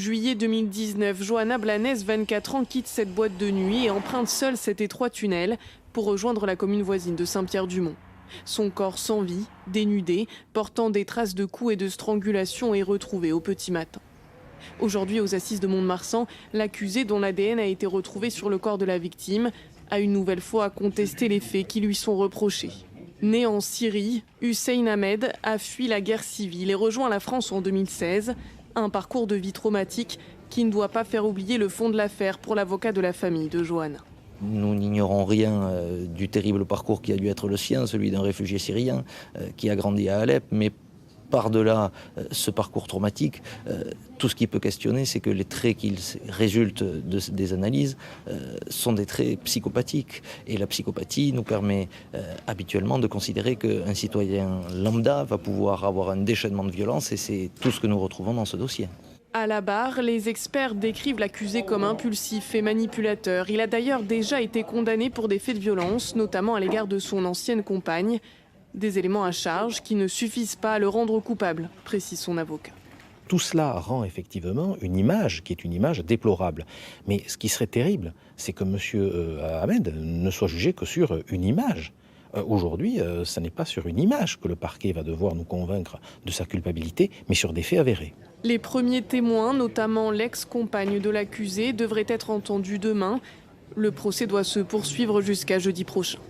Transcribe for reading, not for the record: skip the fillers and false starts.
Juillet 2019, Johanna Blanes, 24 ans, quitte cette boîte de nuit et emprunte seule cet étroit tunnel pour rejoindre la commune voisine de Saint-Pierre-du-Mont. Son corps sans vie, dénudé, portant des traces de coups et de strangulation est retrouvé au petit matin. Aujourd'hui, aux assises de Mont-de-Marsan, l'accusé, dont l'ADN a été retrouvé sur le corps de la victime, a une nouvelle fois contesté les faits qui lui sont reprochés. Né en Syrie, Hussein Ahmed a fui la guerre civile et rejoint la France en 2016. Un parcours de vie traumatique qui ne doit pas faire oublier le fond de l'affaire pour l'avocat de la famille de Johanna. Nous n'ignorons rien du terrible parcours qui a dû être le sien, celui d'un réfugié syrien qui a grandi à Alep, mais par-delà ce parcours traumatique, tout ce qui peut questionner, c'est que les traits qui résultent des analyses sont des traits psychopathiques. Et la psychopathie nous permet habituellement de considérer qu'un citoyen lambda va pouvoir avoir un déchaînement de violence, et c'est tout ce que nous retrouvons dans ce dossier. À la barre, les experts décrivent l'accusé comme impulsif et manipulateur. Il a d'ailleurs déjà été condamné pour des faits de violence, notamment à l'égard de son ancienne compagne. Des éléments à charge qui ne suffisent pas à le rendre coupable, précise son avocat. Tout cela rend effectivement une image qui est une image déplorable. Mais ce qui serait terrible, c'est que M. Ahmed ne soit jugé que sur une image. Aujourd'hui, ce n'est pas sur une image que le parquet va devoir nous convaincre de sa culpabilité, mais sur des faits avérés. Les premiers témoins, notamment l'ex-compagne de l'accusé, devraient être entendus demain. Le procès doit se poursuivre jusqu'à jeudi prochain.